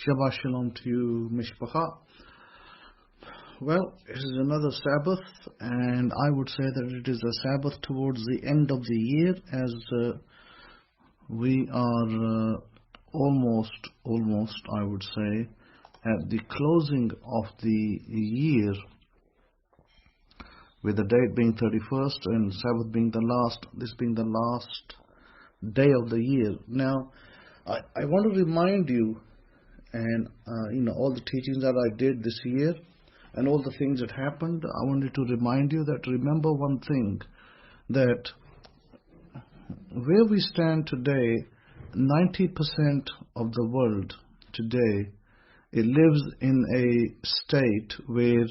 Shabbat Shalom to you, Mishpacha. Well, it is another Sabbath, and I would say that it is a Sabbath towards the end of the year, as we are almost, I would say, at the closing of the year, with the date being 31st and Sabbath being this being the last day of the year. Now, I want to remind you, and all the teachings that I did this year, and all the things that happened, I wanted to remind you that remember one thing, that where we stand today, 90% of the world today, it lives in a state where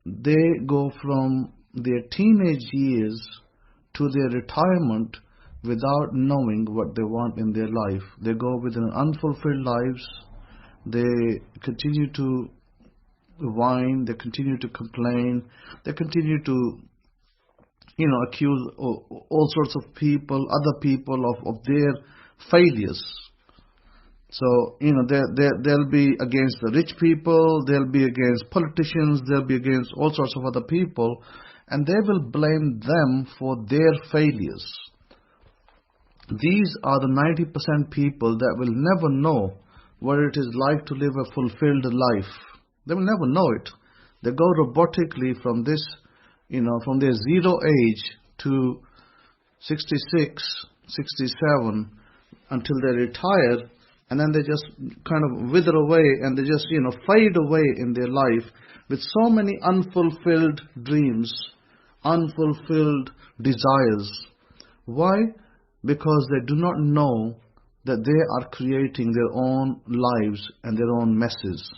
they go from their teenage years to their retirement without knowing what they want in their life. They go with an unfulfilled lives. They continue to whine. They continue to complain. They continue to, accuse all sorts of people, other people of their failures. So, they'll be against the rich people. They'll be against politicians. They'll be against all sorts of other people. And they will blame them for their failures. These are the 90% people that will never know what it is like to live a fulfilled life. They will never know it. They go robotically from this, from their zero age to 66, 67 until they retire, and then they just kind of wither away and they just, fade away in their life with so many unfulfilled dreams, unfulfilled desires. Why? Because they do not know that they are creating their own lives and their own messes.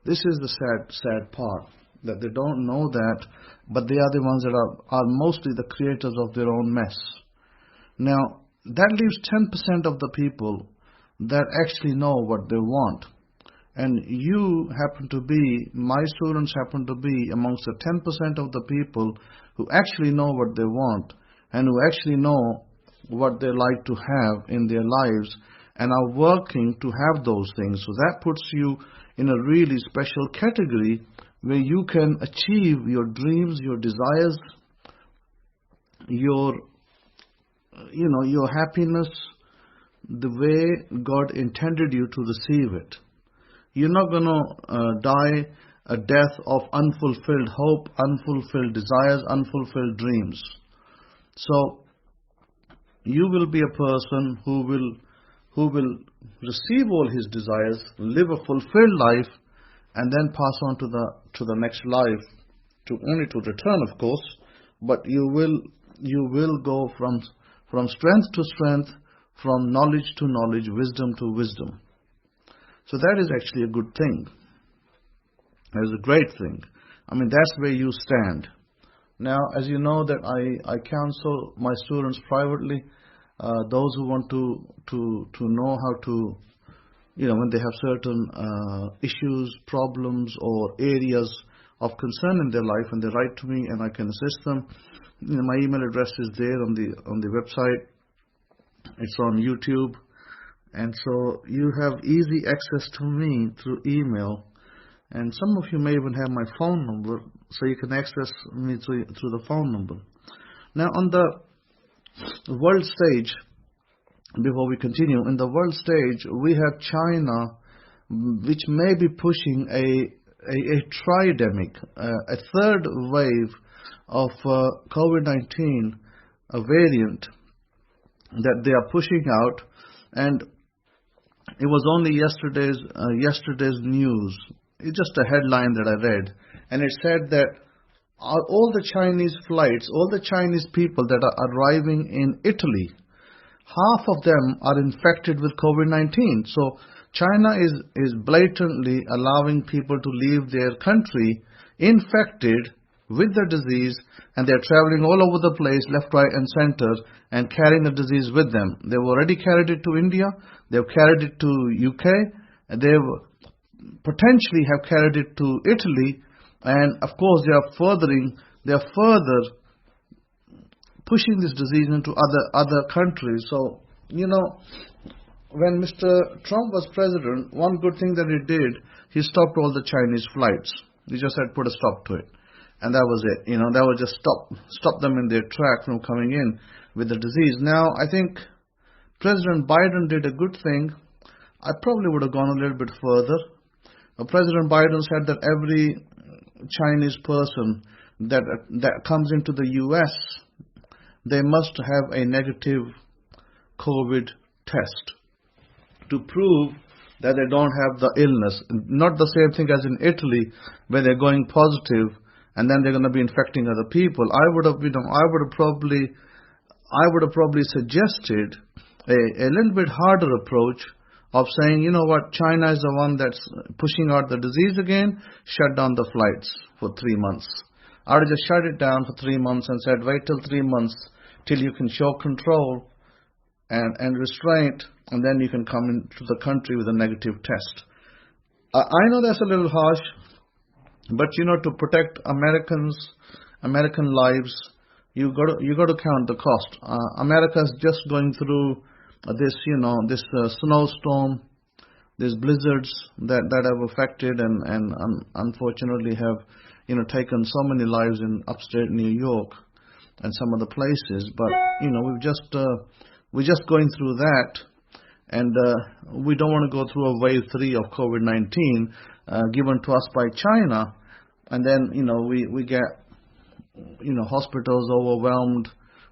This is the sad part, that they don't know that, but they are the ones that are mostly the creators of their own mess. Now, that leaves 10% of the people that actually know what they want. And you happen to be, my students happen to be amongst the 10% of the people who actually know what they want and who actually know what they like to have in their lives and are working to have those things. So that puts you in a really special category where you can achieve your dreams, your desires, your happiness the way God intended you to receive it. You're not going to die a death of unfulfilled hope, unfulfilled desires, unfulfilled dreams. So you will be a person who will receive all his desires, live a fulfilled life, and then pass on to the next life, only to return, of course. But you will go from strength to strength, from knowledge to knowledge, wisdom to wisdom. So that is actually a good thing. That is a great thing. That's where you stand. Now, as you know, that I counsel my students privately, those who want to know how to, when they have certain issues, problems, or areas of concern in their life, and they write to me and I can assist them. My email address is there on the website. It's on YouTube. And so you have easy access to me through email. And some of you may even have my phone number, so you can access me through the phone number. Now, on the world stage, before we continue, in the world stage, we have China, which may be pushing a tridemic, a third wave of COVID-19, a variant that they are pushing out. And it was only yesterday's news. It's just a headline that I read, and it said that all the Chinese flights, all the Chinese people that are arriving in Italy, half of them are infected with COVID-19. So China is blatantly allowing people to leave their country infected with the disease, and they're traveling all over the place, left, right, and center, and carrying the disease with them. They've already carried it to India, they've carried it to UK, and they've potentially have carried it to Italy, and of course they are further pushing this disease into other countries. So when Mr. Trump was president, one good thing that he did, he stopped all the Chinese flights. He just had put a stop to it. And that was it. That was just stop them in their track from coming in with the disease. Now, I think President Biden did a good thing. I probably would have gone a little bit further. President Biden said that every Chinese person that comes into the U.S., they must have a negative COVID test to prove that they don't have the illness. Not the same thing as in Italy, where they're going positive and then they're going to be infecting other people. I would have probably suggested a little bit harder approach of saying, you know what, China is the one that's pushing out the disease again, shut down the flights for 3 months. I would have just shut it down for 3 months and said, wait till 3 months till you can show control and restraint, and then you can come into the country with a negative test. I know that's a little harsh, but to protect American lives, you got to count the cost. America's just going through this snowstorm, these blizzards that have affected and unfortunately have taken so many lives in upstate New York and some other places. But we're just going through that, and we don't want to go through a wave 3 of COVID-19 given to us by China, and then we get hospitals overwhelmed,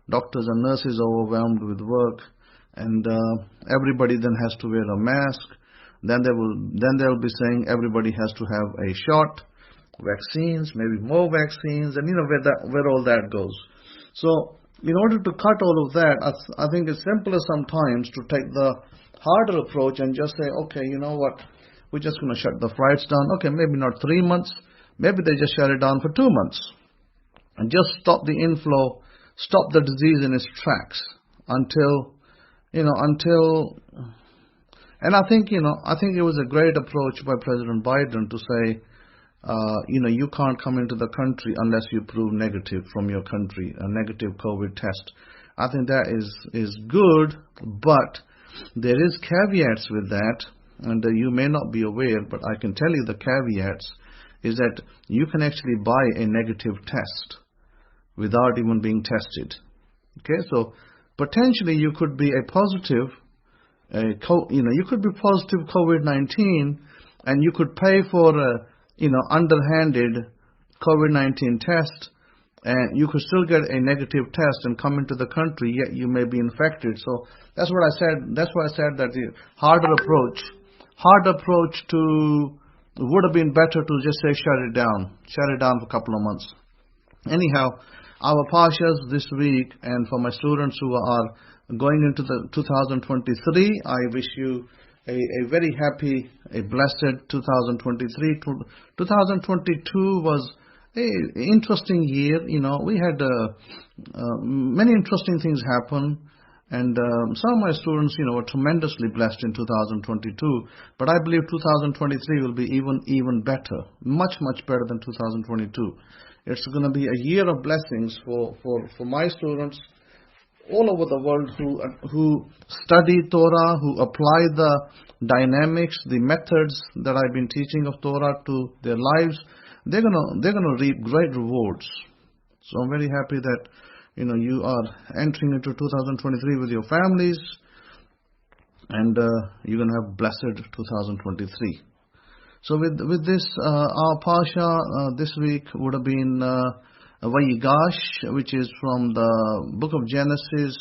doctors and nurses overwhelmed with work, and everybody then has to wear a mask. Then they'll be saying everybody has to have a shot, vaccines, maybe more vaccines, and where all that goes. So in order to cut all of that, I think it's simpler sometimes to take the harder approach and just say, okay, you know what, we're just going to shut the flights down. Okay, maybe not 3 months, maybe they just shut it down for 2 months, and just stop the inflow, stop the disease in its tracks until. And I think it was a great approach by President Biden to say, you can't come into the country unless you prove negative from your country, a negative COVID test. I think that is good, but there is caveats with that, and you may not be aware, but I can tell you the caveats is that you can actually buy a negative test without even being tested. Okay, so potentially you could be a positive, you could be positive COVID-19, and you could pay for a underhanded COVID-19 test, and you could still get a negative test and come into the country, yet you may be infected. So that's what I said. That's why I said that the hard approach would have been better to just say shut it down for a couple of months. Anyhow, our Pashas this week, and for my students who are going into the 2023, I wish you a very happy, a blessed 2023. 2022 was an interesting year. We had many interesting things happen, and some of my students, were tremendously blessed in 2022. But I believe 2023 will be even better, much better than 2022. It's going to be a year of blessings for my students all over the world who study Torah, who apply the dynamics, the methods that I've been teaching of Torah to their lives. They're gonna reap great rewards. So I'm very happy that you are entering into 2023 with your families, and you're gonna have blessed 2023. So with this, our Pasha this week would have been Vayigash, which is from the book of Genesis,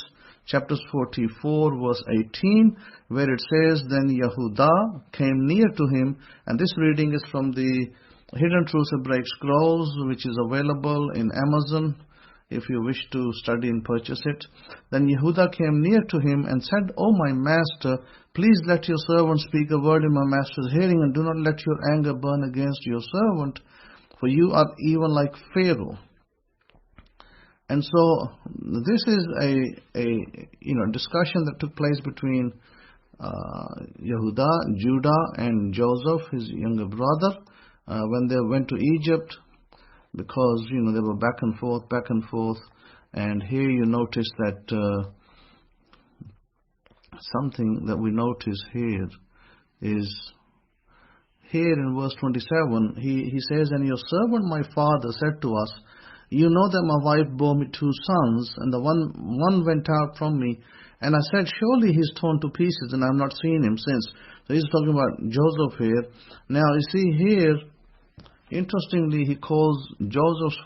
chapters 44, verse 18, where it says, Then Yehudah came near to him, and this reading is from the Hidden Truths Hebraic Scrolls, which is available in Amazon, if you wish to study and purchase it. Then Yehudah came near to him and said, O my master, please let your servant speak a word in my master's hearing, and do not let your anger burn against your servant, for you are even like Pharaoh. And so this is a discussion that took place between Judah and Joseph, his younger brother, when they went to Egypt, because they were back and forth, and here you notice that something that we notice here is, here in verse 27, he says, "And your servant my father said to us, you know that my wife bore me 2 sons, and the one went out from me. And I said, surely he's torn to pieces, and I've not seen him since." So he's talking about Joseph here. Now, you see here, interestingly, he calls Joseph's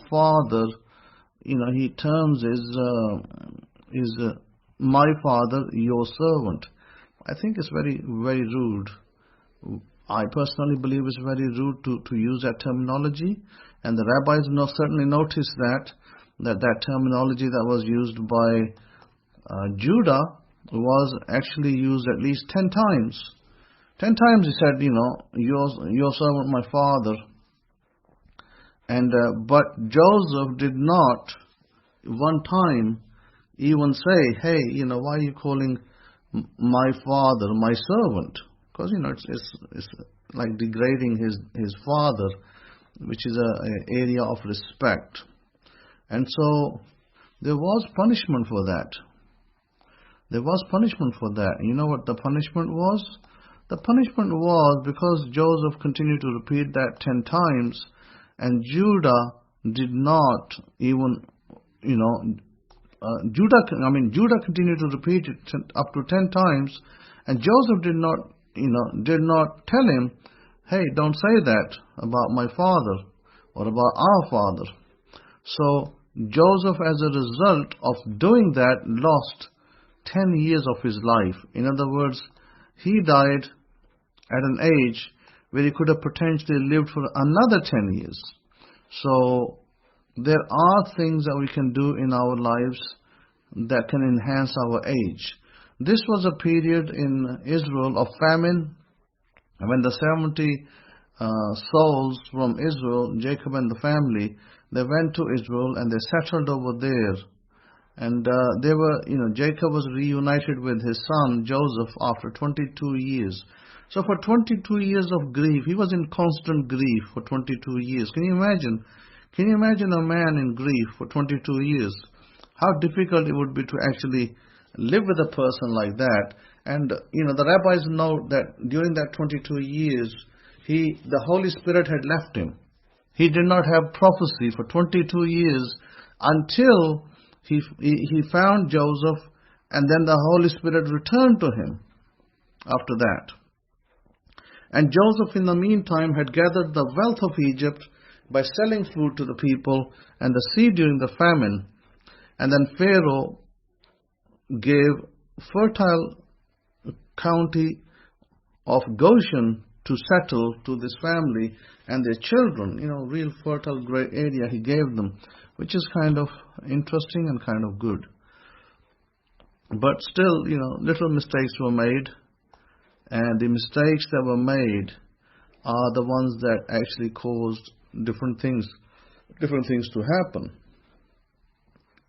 father, he terms is my father, your servant. I think it's very, very rude. I personally believe it's very rude to use that terminology, and the rabbis certainly noticed that terminology that was used by Judah was actually used at least 10 times. 10 times he said, your servant my father. And but Joseph did not one time even say, hey, why are you calling my father my servant? Because it's like degrading his father, which is an area of respect. And so there was punishment for that. There was punishment for that. You know what the punishment was? The punishment was because Joseph continued to repeat that 10 times, and Judah did not even, Judah continued to repeat it up to 10 times, and Joseph did not tell him, hey, don't say that about my father or about our father. So Joseph, as a result of doing that, lost 10 years of his life. In other words, he died at an age where he could have potentially lived for another 10 years. So there are things that we can do in our lives that can enhance our age. This was a period in Israel of famine, when the 70 souls from Israel, Jacob and the family, they went to Israel and they settled over there. And they were, Jacob was reunited with his son Joseph after 22 years. So for 22 years of grief, he was in constant grief for 22 years. Can you imagine? Can you imagine a man in grief for 22 years? How difficult it would be to actually live with a person like that. And, the rabbis know that during that 22 years, the Holy Spirit had left him. He did not have prophecy for 22 years until he found Joseph, and then the Holy Spirit returned to him after that. And Joseph, in the meantime, had gathered the wealth of Egypt by selling food to the people and the seed during the famine. And then Pharaoh gave fertile county of Goshen to settle to this family and their children. Real fertile, great area he gave them, which is kind of interesting and kind of good. But still, little mistakes were made, and the mistakes that were made are the ones that actually caused different things to happen.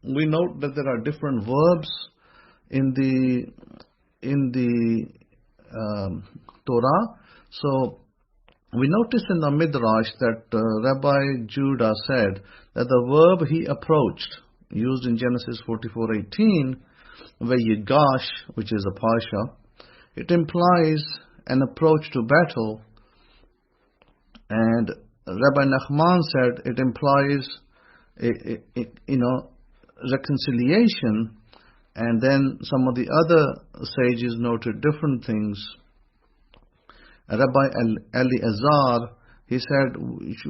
We note that there are different verbs in the Torah. So we notice in the Midrash that Rabbi Judah said that the verb he approached, used in Genesis 44:18, where Yigash, which is a Pasha, it implies an approach to battle, and Rabbi Nachman said it implies reconciliation, and then some of the other sages noted different things. Rabbi Eliezer, he said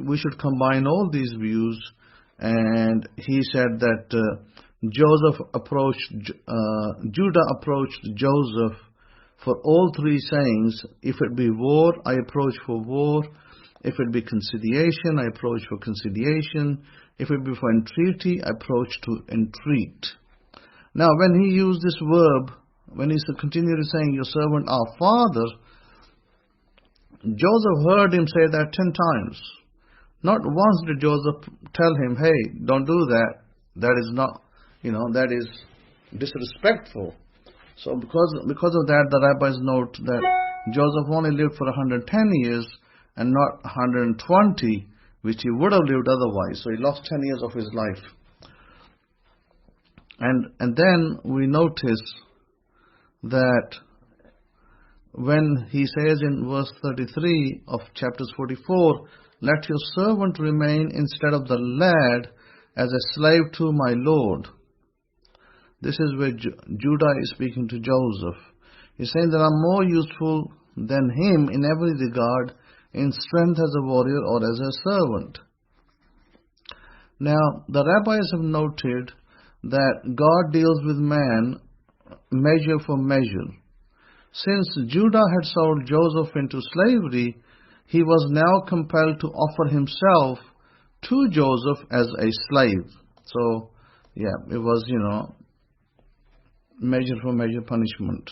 we should combine all these views, and he said that Judah approached Joseph for all three sayings. If it be war, I approach for war. If it be conciliation, I approach for conciliation. If it be for entreaty, I approach to entreat. Now, when he used this verb, when he continued saying, your servant our father, Joseph heard him say that 10 times. Not once did Joseph tell him, hey, don't do that. That is not, that is disrespectful. So because of that, the rabbis note that Joseph only lived for 110 years and not 120, which he would have lived otherwise. So he lost 10 years of his life. And then we notice that when he says in verse 33 of chapters 44, let your servant remain instead of the lad as a slave to my Lord. This is where Judah is speaking to Joseph. He's saying that I'm more useful than him in every regard, in strength as a warrior or as a servant. Now, the rabbis have noted that God deals with man measure for measure. Since Judah had sold Joseph into slavery, he was now compelled to offer himself to Joseph as a slave. So, it was, measure for measure punishment.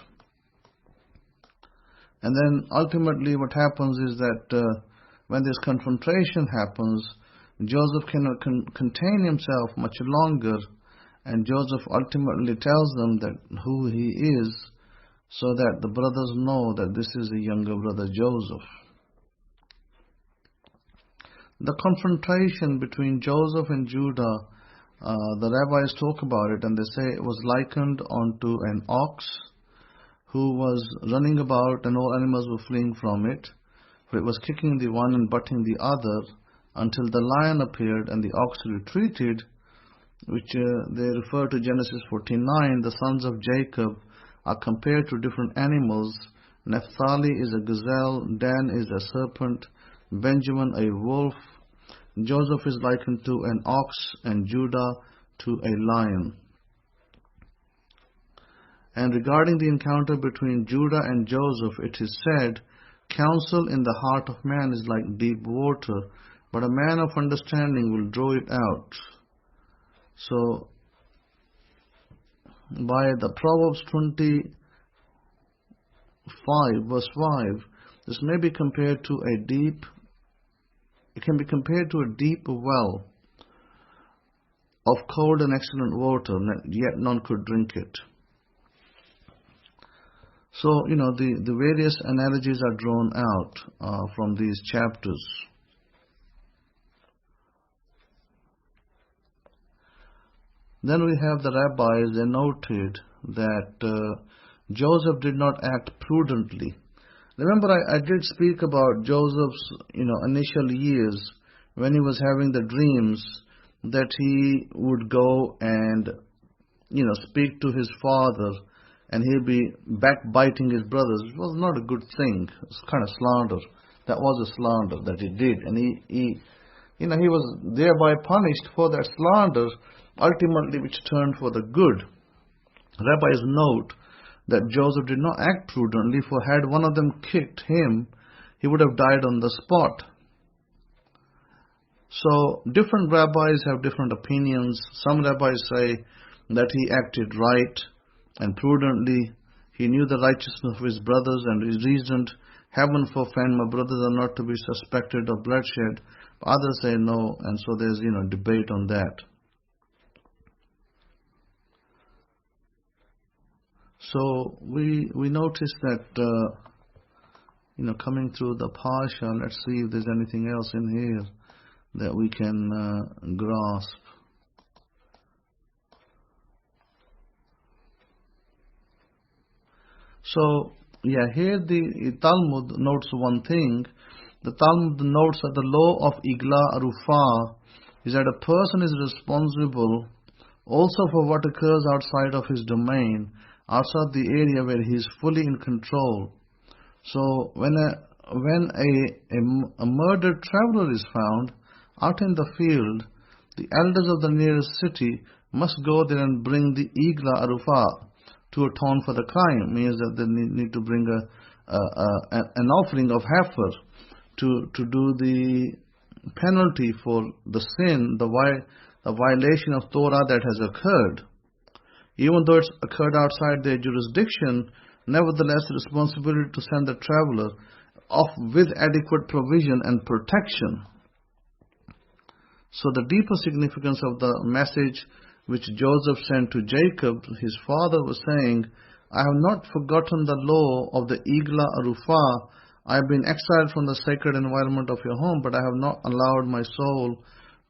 And then ultimately what happens is that when this confrontation happens, Joseph cannot contain himself much longer, and Joseph ultimately tells them that who he is, so that the brothers know that this is the younger brother Joseph. The confrontation between Joseph and Judah, the rabbis talk about it, and they say it was likened unto an ox who was running about and all animals were fleeing from it, for it was kicking the one and butting the other until the lion appeared and the ox retreated, which they refer to Genesis 49. The sons of Jacob are compared to different animals. Naphtali is a gazelle, Dan is a serpent, Benjamin a wolf, Joseph is likened to an ox, and Judah to a lion. And regarding the encounter between Judah and Joseph, it is said, counsel in the heart of man is like deep water, but a man of understanding will draw it out. So, by the Proverbs 25, verse 5, this may be compared to it can be compared to a deep well of cold and excellent water, yet none could drink it. So, the various analogies are drawn out from these chapters. Then we have the rabbis, they noted that Joseph did not act prudently. Remember, I did speak about Joseph's, initial years when he was having the dreams, that he would go and, speak to his father, and he'd be backbiting his brothers. It was not a good thing. It's kind of slander. That was a slander that he did, and he was thereby punished for that slander, ultimately which turned for the good. Rabbis note that Joseph did not act prudently, for had one of them kicked him, he would have died on the spot. So, different rabbis have different opinions. Some rabbis say that he acted right and prudently. He knew the righteousness of his brothers, and he reasoned, heaven forfend, my brothers are not to be suspected of bloodshed. Others say no, and so there's, debate on that. So we notice that, coming through the Pasha, let's see if there's anything else in here that we can grasp. So, here the Talmud notes one thing. The Talmud notes that the law of Igla Arufah is that a person is responsible also for what occurs outside of his domain, outside the area where he is fully in control. So when a murdered traveler is found out in the field, the elders of the nearest city must go there and bring the Igla Arufah to atone for the crime. Means that they need to bring an offering of heifer to do the penalty for the sin, the violation of Torah that has occurred. Even though it's occurred outside their jurisdiction, nevertheless the responsibility to send the traveler off with adequate provision and protection. So the deeper significance of the message which Joseph sent to Jacob, his father, was saying, I have not forgotten the law of the Igla Arufah. I have been exiled from the sacred environment of your home, but I have not allowed my soul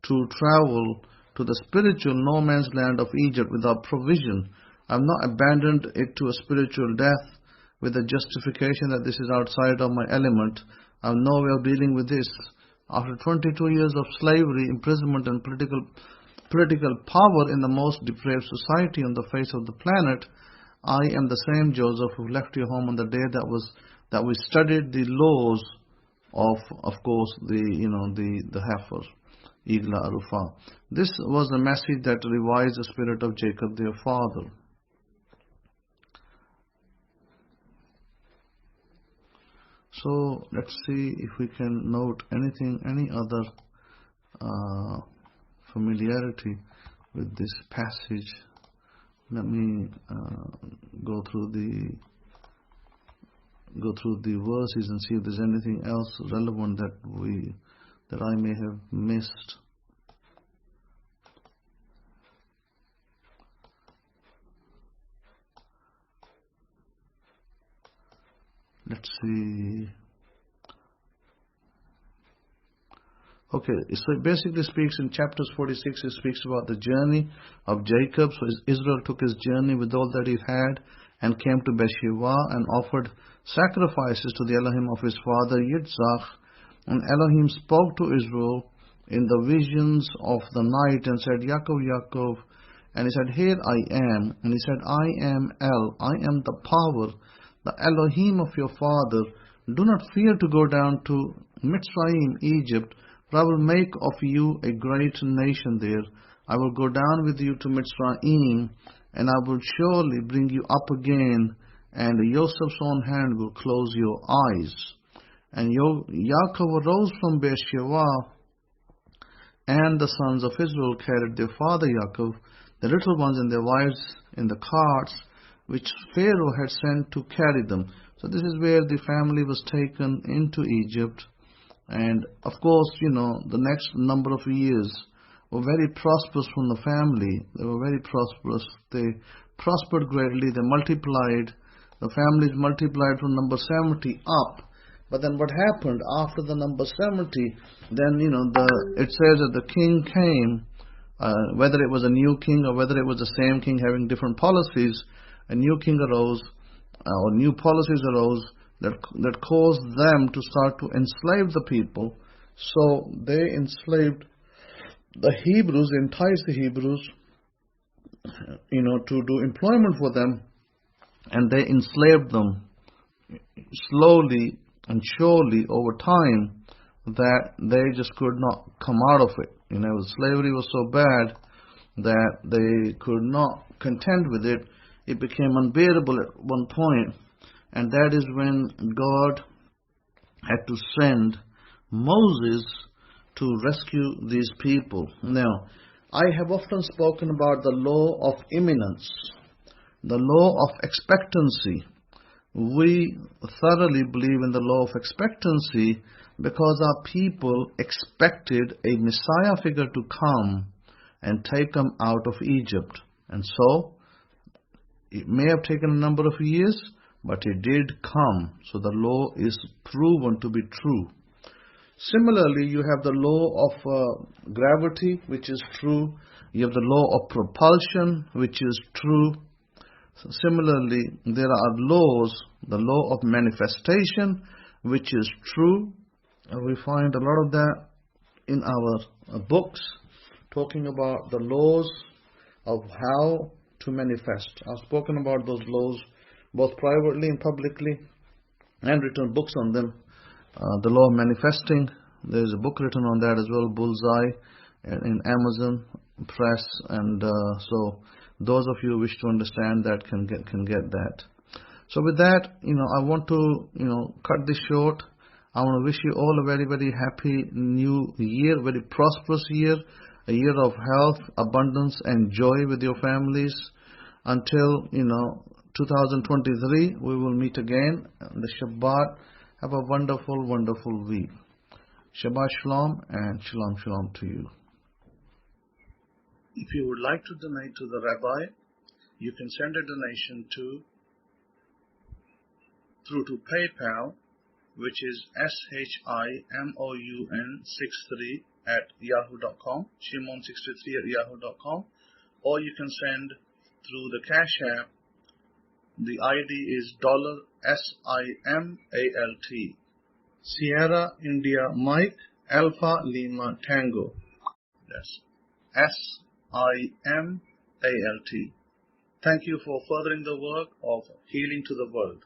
to travel to the spiritual no man's land of Egypt without provision. I've not abandoned it to a spiritual death with the justification that this is outside of my element. I have no way of dealing with this. After 22 years of slavery, imprisonment, and political power in the most depraved society on the face of the planet, I am the same Joseph who left your home on the day that we studied the laws of course, the heifer, Igla Arufa. This was a message that revised the spirit of Jacob, their father. So let's see if we can note any other familiarity with this passage. Let me go through the verses and see if there's anything else relevant that I may have missed. Let's see. Okay, so it basically speaks in chapters 46, it speaks about the journey of Jacob. So Israel took his journey with all that he had and came to Beersheba and offered sacrifices to the Elohim of his father Yitzhak. And Elohim spoke to Israel in the visions of the night and said, Yaakov, Yaakov. And he said, Here I am. And he said, I am El. I am the power, the Elohim of your father. Do not fear to go down to Mitzrayim, Egypt, for I will make of you a great nation there. I will go down with you to Mitzrayim, and I will surely bring you up again, and Joseph's own hand will close your eyes. And Yaakov arose from Beersheba, and the sons of Israel carried their father Yaakov, the little ones and their wives, in the carts which Pharaoh had sent to carry them. So this is where the family was taken into Egypt. And of course, the next number of years were very prosperous from the family. They were very prosperous. They prospered greatly. They multiplied. The families multiplied from number 70 up. But then what happened after the number 70? Then, it says that the king came, whether it was a new king or whether it was the same king having different policies, a new king arose, or new policies arose that caused them to start to enslave the people. So they enslaved the Hebrews, enticed the Hebrews, to do employment for them, and they enslaved them slowly and surely over time that they just could not come out of it. Slavery was so bad that they could not contend with it. It became unbearable at one point, and that is when God had to send Moses to rescue these people. Now, I have often spoken about the law of imminence, the law of expectancy. We thoroughly believe in the law of expectancy because our people expected a Messiah figure to come and take them out of Egypt. And so, it may have taken a number of years, but it did come. So the law is proven to be true. Similarly, you have the law of gravity, which is true. You have the law of propulsion, which is true. So similarly, there are laws, the law of manifestation, which is true. We find a lot of that in our books, talking about the laws of how to manifest. I've spoken about those laws both privately and publicly, and written books on them. The law of manifesting, there's a book written on that as well, Bullseye, in Amazon Press, and so those of you who wish to understand that can get that. So with that, I want to cut this short. I want to wish you all a very, very happy new year, very prosperous year, a year of health, abundance, and joy with your families. Until 2023, we will meet again on the Shabbat. Have a wonderful, wonderful week. Shabbat Shalom and Shalom Shalom to you. If you would like to donate to the Rabbi, you can send a donation through to PayPal, which is SHIMOUN63 @yahoo.com, Shimon63 @yahoo.com, or you can send through the Cash App. The ID is $SIMALT. Sierra India Mike Alpha Lima Tango. That's SIMALT. Thank you for furthering the work of healing to the world.